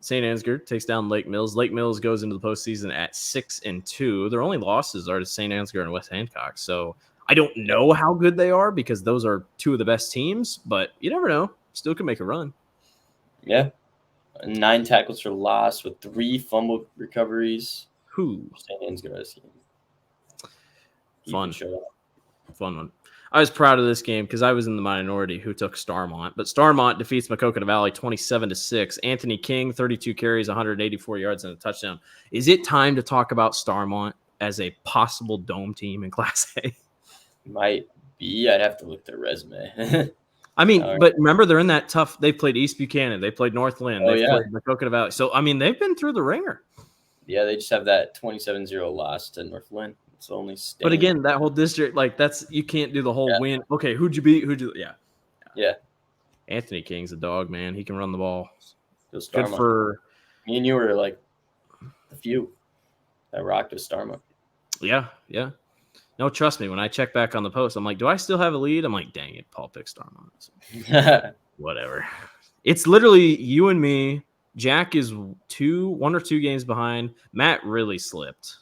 St. Ansgar takes down Lake Mills. Lake Mills goes into the postseason at 6-2. Their only losses are to St. Ansgar and West Hancock. So I don't know how good they are because those are 2 of the best teams, but you never know. Still can make a run.
Yeah. 9 tackles for loss with 3 fumble recoveries.
Who?
St. Ansgar's game.
Fun one. I was proud of this game because I was in the minority who took Starmont, but Starmont defeats Maquoketa Valley 27-6. Anthony King, 32 carries, 184 yards, and a touchdown. Is it time to talk about Starmont as a possible dome team in Class A?
Might be. I'd have to look their resume.
I mean, but remember, they're in that tough. They played East Buchanan. They played North Lynn. They played Maquoketa Valley. So, I mean, they've been through the ringer.
Yeah, they just have that 27-0 loss to North Lynn. It's only staying.
But again, that whole district, you can't do the whole win. Okay, who'd you beat? Yeah. Anthony King's a dog, man. He can run the ball. Good for
me and you were like the few that rocked with Starmont.
Yeah. No, trust me. When I check back on the post, I'm like, do I still have a lead? I'm like, dang it, Paul picked Starmont. So, whatever. It's literally you and me. Jack is 1 or 2 games behind. Matt really slipped.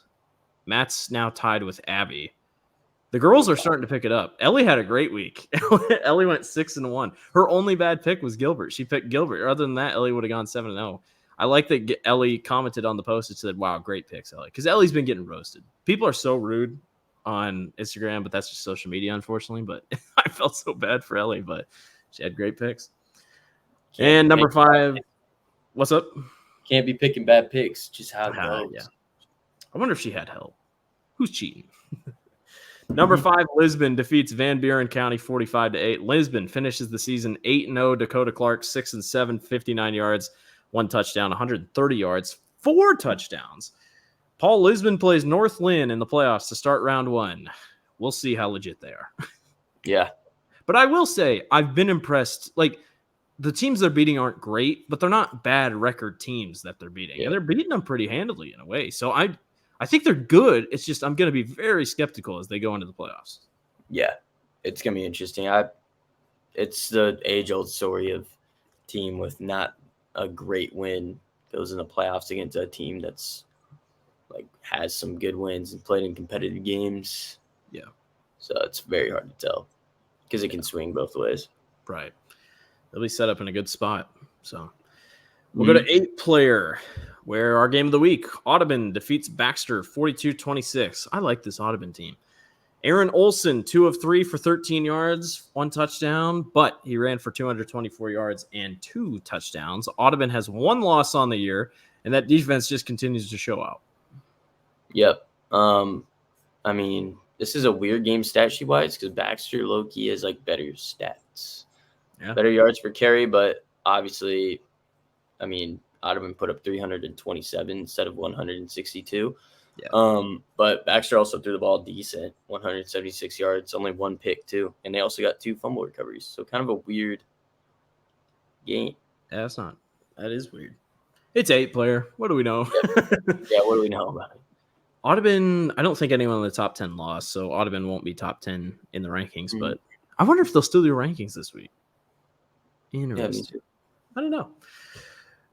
Matt's now tied with Abby. The girls are starting to pick it up. Ellie had a great week. Ellie went 6-1. Her only bad pick was Gilbert. She picked Gilbert. Other than that, Ellie would have gone 7-0. I like that Ellie commented on the post and said, wow, great picks, Ellie. Because Ellie's been getting roasted. People are so rude on Instagram, but that's just social media, unfortunately. But I felt so bad for Ellie, but she had great picks. And number 5, what's up?
Can't be picking bad picks. Just how it goes.
Yeah. I wonder if she had help. Who's cheating? Number 5, Lisbon defeats Van Buren County 45-8. Lisbon finishes the season 8-0. Dakota Clark 6-7, 59 yards, 1 touchdown, 130 yards, 4 touchdowns. Paul, Lisbon plays North Lynn in the playoffs to start round 1. We'll see how legit they are.
Yeah.
But I will say, I've been impressed. Like, the teams they're beating aren't great, but they're not bad record teams that they're beating. Yeah. And they're beating them pretty handily in a way. So I think they're good. It's just I'm going to be very skeptical as they go into the playoffs.
Yeah, it's going to be interesting. It's the age-old story of team with not a great win goes in the playoffs against a team that's like has some good wins and played in competitive games.
Yeah.
So it's very hard to tell because it can swing both ways.
Right. They'll be set up in a good spot. So we'll go to 8-player, where our game of the week, Audubon defeats Baxter 42-26. I like this Audubon team. Aaron Olson, 2 of 3 for 13 yards, 1 touchdown, but he ran for 224 yards and 2 touchdowns. Audubon has 1 loss on the year, and that defense just continues to show out.
Yep. I mean, this is a weird game stat sheet-wise because Baxter low-key has like better stats. Yeah. Better yards per carry, but obviously, I mean, Audubon put up 327 instead of 162. Yeah. But Baxter also threw the ball decent, 176 yards, only 1 pick too, and they also got 2 fumble recoveries. So kind of a weird game.
Yeah, that is weird. It's 8-player. What do we know?
Yeah, what do we know about it?
Audubon, I don't think anyone in the top 10 lost, so Audubon won't be top 10 in the rankings. But I wonder if they'll still do rankings this week. Interesting. Yeah, me too. I don't know.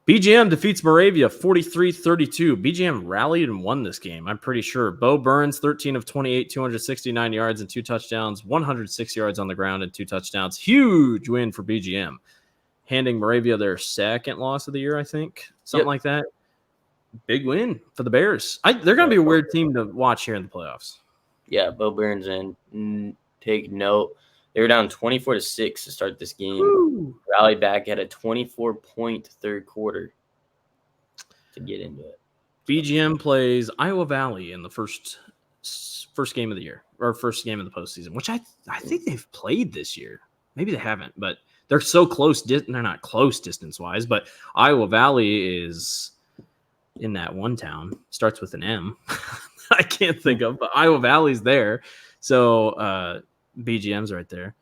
BGM defeats Moravia 43-32. BGM rallied and won this game, I'm pretty sure. Bo Burns, 13 of 28, 269 yards and 2 touchdowns, 106 yards on the ground and 2 touchdowns. Huge win for BGM, handing Moravia their 2nd loss of the year, I think. Something like that. Big win for the Bears. They're going to be a weird team to watch here in the playoffs.
Yeah, Bo Burns, and take note. They were down 24-6 to start this game. Woo. Rallied back at a 24-point third quarter to get into it.
BGM plays Iowa Valley in the first game of the year, or first game of the postseason, which I think they've played this year. Maybe they haven't, but they're so close. They're not close distance-wise, but Iowa Valley is in that one town. Starts with an M. I can't think of, but Iowa Valley's there. So BGM's right there.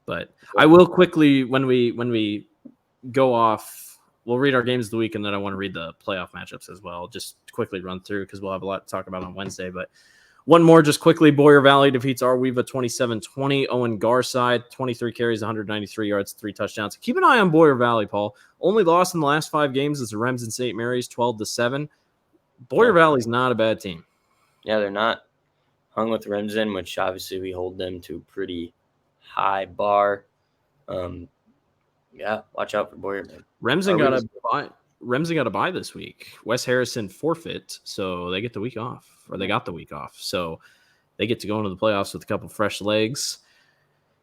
But I will quickly, when we go off, we'll read our games of the week, and then I want to read the playoff matchups as well. Just quickly run through because we'll have a lot to talk about on Wednesday. But one more just quickly, Boyer Valley defeats Arweva 27-20. Owen Garside, 23 carries, 193 yards, 3 touchdowns. Keep an eye on Boyer Valley, Paul. Only loss in the last 5 games is the Rems and St. Mary's, 12-7. Boyer Valley's not a bad team.
Yeah, they're not. Hung with Remsen, which obviously we hold them to a pretty high bar. Yeah, watch out for Boyer, man.
Remsen Remsen got a bye this week. Wes Harrison forfeit, so they get the week off, or they got the week off. So they get to go into the playoffs with a couple fresh legs.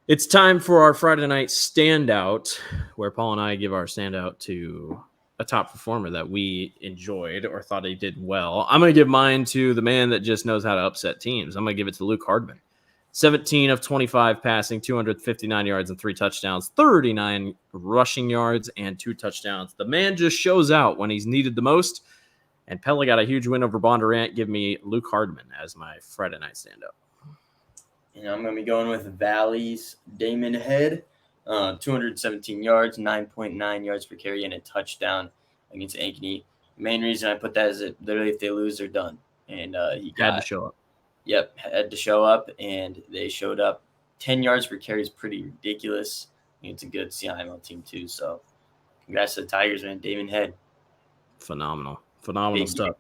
It's time for our Friday night standout, where Paul and I give our standout to a top performer that we enjoyed or thought he did well. I'm going to give mine to the man that just knows how to upset teams. I'm going to give it to Luke Hardman. 17 of 25 passing, 259 yards and 3 touchdowns, 39 rushing yards and 2 touchdowns. The man just shows out when he's needed the most. And Pella got a huge win over Bondurant. Give me Luke Hardman as my Friday night standout.
And I'm going to be going with Valley's Damon Head. 217 yards, 9.9 yards per carry, and a touchdown against Ankeny. The main reason I put that is that literally if they lose, they're done. And he
had to show up.
Yep, had to show up, and they showed up. 10 yards per carry is pretty ridiculous. It's a good CIML team, too. So congrats to the Tigers, man. Damon Head.
Phenomenal stuff.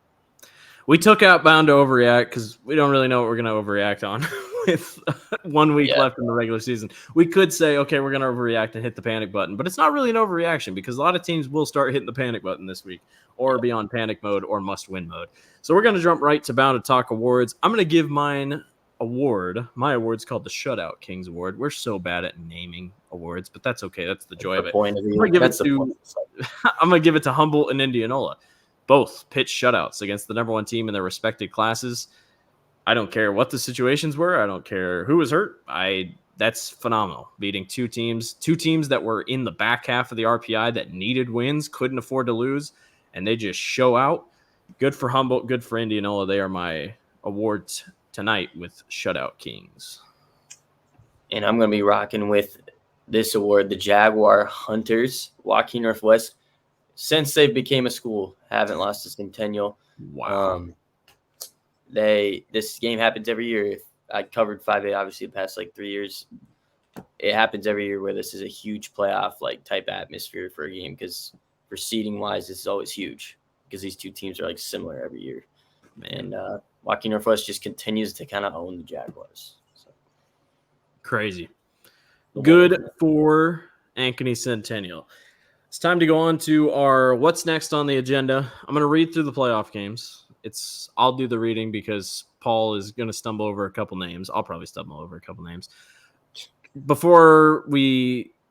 We took out Bound to Overreact because we don't really know what we're going to overreact on with 1 week left in the regular season. We could say, okay, we're going to overreact and hit the panic button, but it's not really an overreaction because a lot of teams will start hitting the panic button this week or be on panic mode or must-win mode. So we're going to jump right to Bound to Talk awards. I'm going to give my award's called the Shutout Kings Award. We're so bad at naming awards, but that's okay. That's the joy of it. I'm going to give it to Humboldt and Indianola. Both pitched shutouts against the number one team in their respected classes. I don't care what the situations were. I don't care who was hurt. That's phenomenal. Beating two teams that were in the back half of the RPI that needed wins, couldn't afford to lose, and they just show out. Good for Humboldt, good for Indianola. They are my awards tonight with Shutout Kings.
And I'm going to be rocking with this award, the Jaguar Hunters, Joaquin Northwest. Since they became a school, haven't lost a centennial.
Wow.
This game happens every year. I covered 5A obviously the past 3 years. It happens every year where this is a huge playoff type atmosphere for a game because for seeding wise, this is always huge because these two teams are similar every year. And Joaquin Northwest just continues to kind of own the Jaguars. So.
Crazy. Good for Ankeny Centennial. It's time to go on to our what's next on the agenda. I'm going to read through the playoff games. I'll do the reading because Paul is going to stumble over a couple names. I'll probably stumble over a couple names.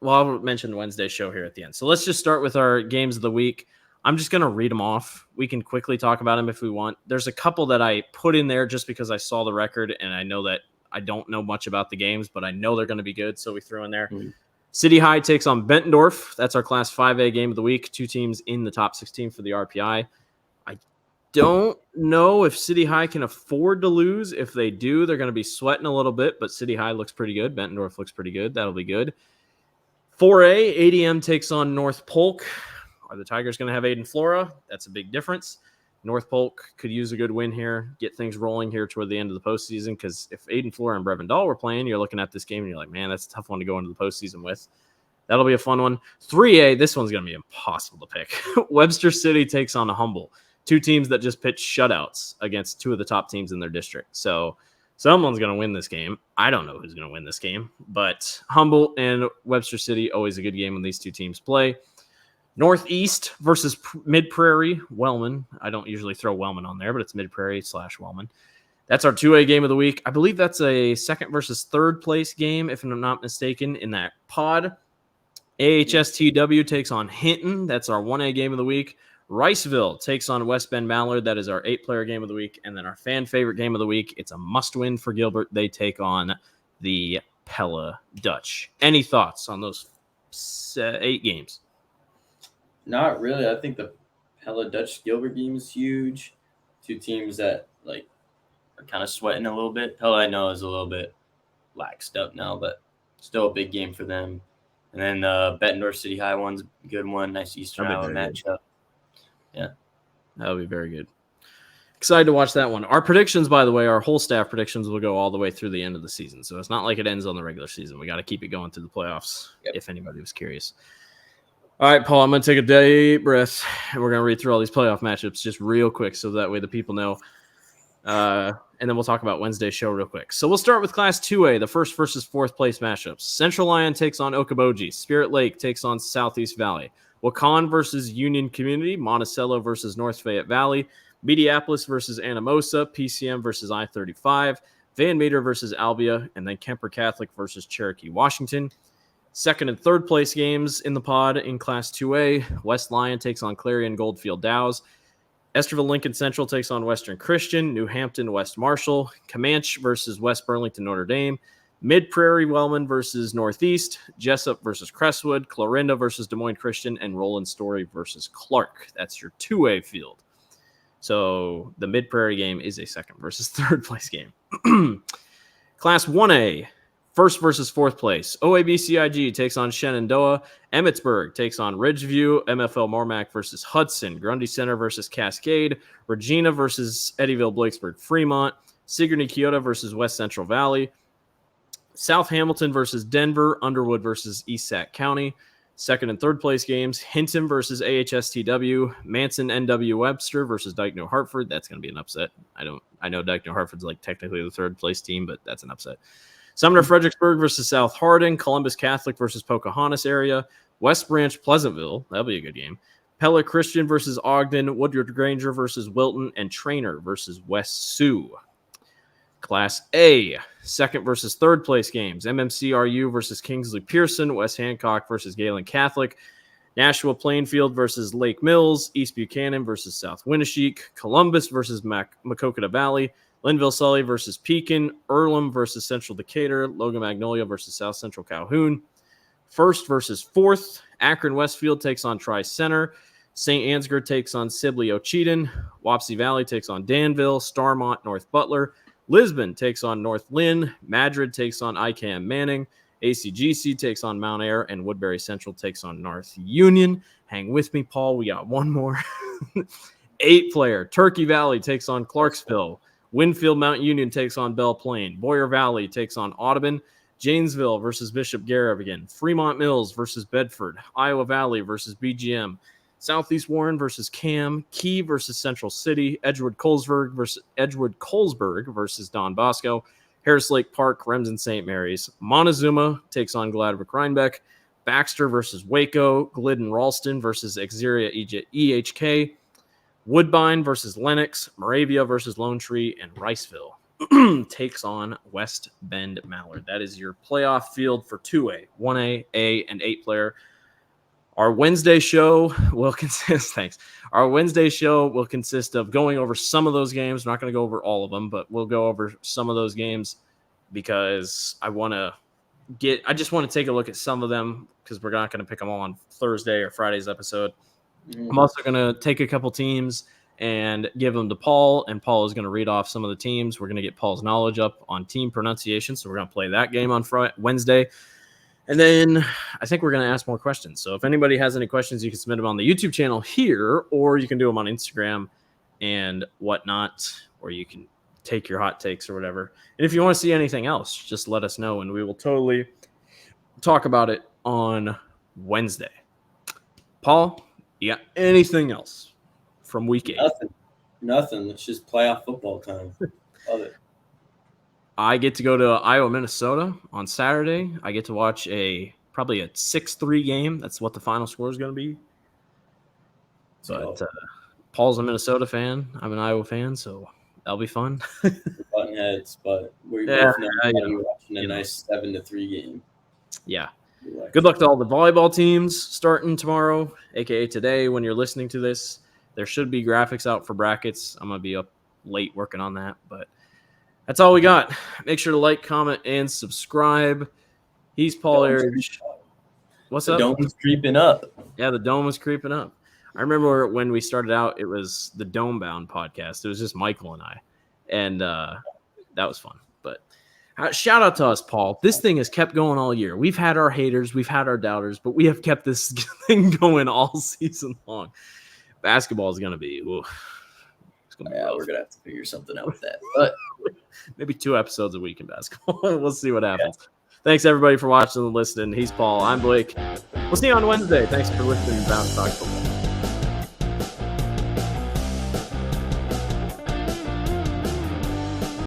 I'll mention Wednesday's show here at the end. So let's just start with our games of the week. I'm just going to read them off. We can quickly talk about them if we want. There's a couple that I put in there just because I saw the record and I know that I don't know much about the games, but I know they're going to be good, so we threw in there. Mm-hmm. City High takes on Bettendorf. That's our Class 5A game of the week. 2 teams in the top 16 for the RPI. I don't know if City High can afford to lose. If they do, they're going to be sweating a little bit, but City High looks pretty good. Bettendorf looks pretty good. That'll be good. 4A, ADM takes on North Polk. Are the Tigers going to have Aiden Flora? That's a big difference. North Polk could use a good win here, get things rolling here toward the end of the postseason, because if Aiden Flora and Brevin Dahl were playing, you're looking at this game and you're like, man, that's a tough one to go into the postseason with. That'll be a fun one. 3A, this one's going to be impossible to pick. Webster City takes on Humboldt. 2 teams that just pitched shutouts against 2 of the top teams in their district. So someone's going to win this game. I don't know who's going to win this game, but Humboldt and Webster City, always a good game when these 2 teams play. Northeast versus Mid-Prairie, Wellman. I don't usually throw Wellman on there, but it's Mid-Prairie / Wellman. That's our 2A game of the week. I believe that's a second versus third place game, if I'm not mistaken, in that pod. AHSTW takes on Hinton. That's our 1A game of the week. Riceville takes on West Bend Mallard. That is our 8-player game of the week. And then our fan favorite game of the week, it's a must-win for Gilbert. They take on the Pella Dutch. Any thoughts on those 8 games?
Not really. I think the Pella Dutch Gilbert game is huge. 2 teams that are kind of sweating a little bit. Pella I know is a little bit laxed up now, but still a big game for them. And then Bettendorf City High one's a good one. Nice Eastern Iowa matchup. Yeah.
That'll be very good. Excited to watch that one. Our predictions, by the way, our whole staff predictions will go all the way through the end of the season. So it's not like it ends on the regular season. We got to keep it going through the playoffs, if anybody was curious. All right, Paul, I'm going to take a deep breath, and we're going to read through all these playoff matchups just real quick so that way the people know. And then we'll talk about Wednesday's show real quick. So we'll start with Class 2A, the first versus fourth place matchups. Central Lyon takes on Okoboji. Spirit Lake takes on Southeast Valley. Wakan versus Union Community, Monticello versus North Fayette Valley, Mediapolis versus Anamosa, PCM versus I-35, Van Meter versus Albia, and then Kemper Catholic versus Cherokee Washington. Second and third place games in the pod in Class 2A. West Lyon takes on Clarion Goldfield Dows. Esterville Lincoln Central takes on Western Christian. New Hampton West Marshall. Comanche versus West Burlington Notre Dame. Mid Prairie Wellman versus Northeast. Jessup versus Crestwood. Clarinda versus Des Moines Christian. And Roland Story versus Clark. That's your 2A field. So the Mid Prairie game is a second versus third place game. Class 1A. First versus fourth place. OABCIG takes on Shenandoah. Emmitsburg takes on Ridgeview. MFL Mormac versus Hudson. Grundy Center versus Cascade. Regina versus Eddyville Blakesburg Fremont. Sigourney Kyoto versus West Central Valley. South Hamilton versus Denver. Underwood versus East Sac County. Second and third place games. Hinton versus AHSTW. Manson NW Webster versus Dike New Hartford. That's going to be an upset. I know Dike New Hartford's like technically the third place team, but that's an upset. Sumner Fredericksburg versus South Harding, Columbus Catholic versus Pocahontas area, West Branch Pleasantville, that'll be a good game. Pella Christian versus Ogden, Woodard Granger versus Wilton, and Trainer versus West Sioux. Class A, second versus third place games. MMCRU versus Kingsley Pearson, West Hancock versus Galen Catholic, Nashua Plainfield versus Lake Mills, East Buchanan versus South Winneshiek, Columbus versus Macokota Valley, Linville Sully versus Pekin, Earlham versus Central Decatur, Logan Magnolia versus South Central Calhoun. First versus fourth, Akron Westfield takes on Tri-Center. St. Ansgar takes on Sibley Ocheyedan. Wapsie Valley takes on Danville. Starmont, North Butler. Lisbon takes on North Lynn. Madrid takes on ICAM Manning. ACGC takes on Mount Ayr. And Woodbury Central takes on North Union. Hang with me, Paul. We got one more. 8-player. Turkey Valley takes on Clarksville. Winfield Mount Union takes on Belle Plaine. Boyer Valley takes on Audubon. Janesville versus Bishop Garrigan. Fremont Mills versus Bedford. Iowa Valley versus BGM. Southeast Warren versus Cam. Key versus Central City. Edgewood Colesburg versus Don Bosco. Harris Lake Park, Remsen St. Mary's. Montezuma takes on Gladwick Rhinebeck. Baxter versus Waco. Glidden Ralston versus Exeria EHK. Woodbine versus Lenox, Moravia versus Lone Tree, and Riceville takes on West Bend Mallard. That is your playoff field for 2A, 1A, A, and 8-player. Our Wednesday show will consist. Our Wednesday show will consist of going over some of those games. We're not going to go over all of them, but we'll go over some of those games because I just want to take a look at some of them because we're not going to pick them all on Thursday or Friday's episode. I'm also going to take a couple teams and give them to Paul, and Paul is going to read off some of the teams. We're going to get Paul's knowledge up on team pronunciation, so we're going to play that game on Wednesday. And then I think we're going to ask more questions. So if anybody has any questions, you can submit them on the YouTube channel here, or you can do them on Instagram and whatnot, or you can take your hot takes or whatever. And if you want to see anything else, just let us know, and we will totally talk about it on Wednesday. Paul, you got anything else from week 8?
Nothing. It's just playoff football time. Love it.
I get to go to Iowa, Minnesota on Saturday. I get to watch probably a 6-3 game. That's what the final score is going to be. But Paul's a Minnesota fan. I'm an Iowa fan, so that'll be fun.
Button heads, but we're both you're watching a nice 7-3 game.
Yeah. Good luck to all the volleyball teams starting tomorrow, aka today when you're listening to this. There should be graphics out for brackets. I'm going to be up late working on that, but that's all we got. Make sure to like, comment, and subscribe. He's Paul Erridge. What's up?
The dome is creeping up.
Yeah, the dome was creeping up. I remember when we started out, it was the Dome Bound podcast. It was just Michael and I, and that was fun. But shout out to us, Paul. This thing has kept going all year. We've had our haters, we've had our doubters, but we have kept this thing going all season long. Basketball is going to be, we're
going to have to figure something out with that. But
maybe 2 episodes a week in basketball. We'll see what happens. Yeah. Thanks, everybody, for watching and listening. He's Paul. I'm Blake. We'll see you on Wednesday. Thanks for listening to Bounce Talk Football.